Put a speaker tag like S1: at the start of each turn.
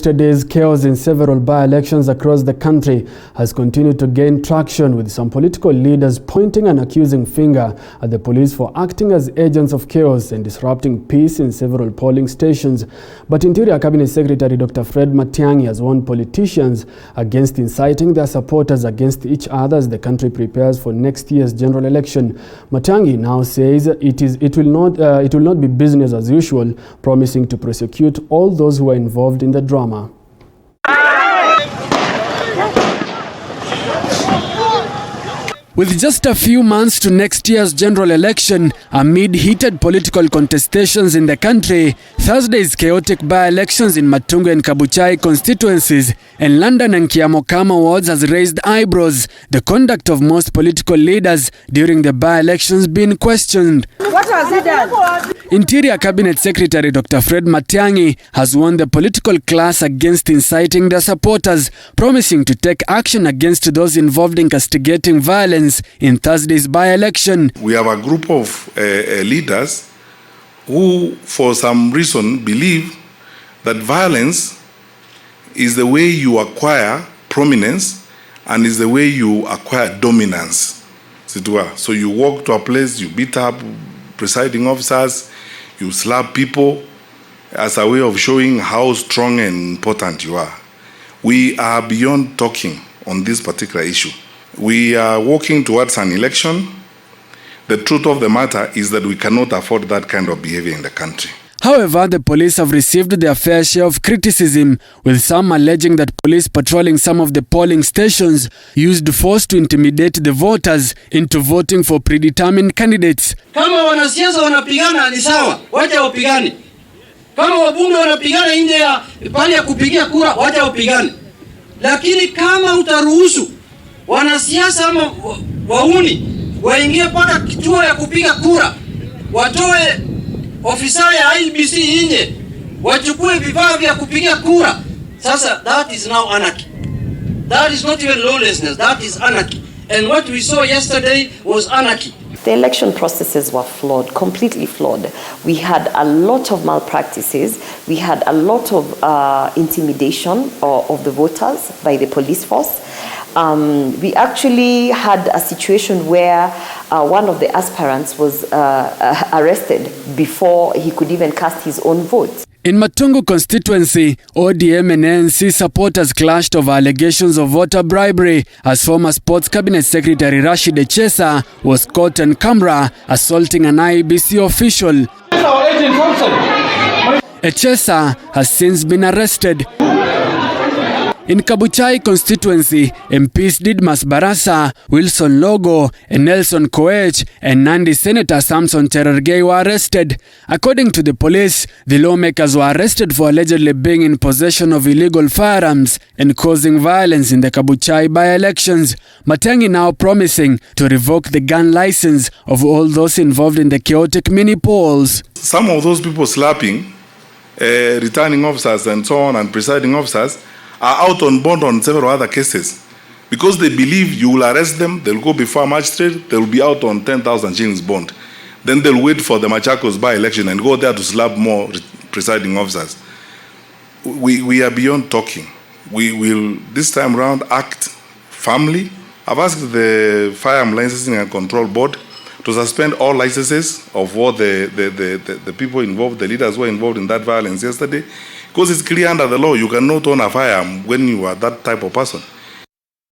S1: yesterday's chaos in several by-elections across the country has continued to gain traction, with some political leaders pointing an accusing finger at the police for acting as agents of chaos and disrupting peace in several polling stations. But Interior Cabinet Secretary Dr. Fred Matiang'i has warned politicians against inciting their supporters against each other as the country prepares for next year's general election. Matiang'i now says it will not be business as usual, promising to prosecute all those who are involved in the drama. With just a few months to next year's general election, amid heated political contestations in the country, Thursday's chaotic by-elections in Matiang'i and Kabuchai constituencies and London and Kiamokama wards has raised eyebrows, the conduct of most political leaders during the by-elections being questioned.
S2: What has he done?
S1: Interior Cabinet Secretary Dr. Fred Matiang'i has warned the political class against inciting their supporters, promising to take action against those involved in castigating violence in Thursday's by-election.
S3: We have a group of leaders who, for some reason, believe that violence is the way you acquire prominence and is the way you acquire dominance. So you walk to a place, you beat up presiding officers, you slap people as a way of showing how strong and important you are. We are beyond talking on this particular issue. We are working towards an election. The truth of the matter is that we cannot afford that kind of behavior in the country.
S1: However, the police have received their fair share of criticism, with some alleging that police patrolling some of the polling stations used force to intimidate the voters into voting for predetermined candidates.
S4: Kama wanasiasa wanapigana ni sawa, wacha wapigane. Kama wabunge wanapigana nje ya pale ya kupigia kura, wacha wapigane. Lakini kama utaruhusu wanasiasa ama wauni waingie mpaka kituo ya kupiga kura, watoe ofisa ya IBC nje, wachukue vifaa vya kupiga kura, sasa that is now anarchy. That is not even lawlessness, that is anarchy. And what we saw yesterday was anarchy.
S5: The election processes were flawed, completely flawed. We had a lot of malpractices. We had a lot of intimidation of the voters by the police force. We actually had a situation where one of the aspirants was arrested before he could even cast his own vote.
S1: In Matiang'i constituency, ODM and ANC supporters clashed over allegations of voter bribery as former Sports Cabinet Secretary Rashid Echesa was caught on camera assaulting an IEBC official. Echesa has since been arrested. In Kabuchai constituency, MPs Didmas Barasa, Wilson Logo, and Nelson Koech and Nandi Senator Samson Cherargei were arrested. According to the police, the lawmakers were arrested for allegedly being in possession of illegal firearms and causing violence in the Kabuchai by-elections. Matiang'i now promising to revoke the gun license of all those involved in the chaotic mini-polls.
S3: Some of those people slapping, returning officers and so on, and presiding officers, are out on bond on several other cases. Because they believe you will arrest them, they'll go before a magistrate, they'll be out on 10,000 shillings bond. Then they'll wait for the Machakos by-election and go there to slap more presiding officers. We are beyond talking. We will, this time around, act firmly. I've asked the Firearm Licensing and Control Board to suspend all licenses of all the people involved, the leaders who were involved in that violence yesterday. Because it's clear under the law, you cannot own a firearm when you are that type of person.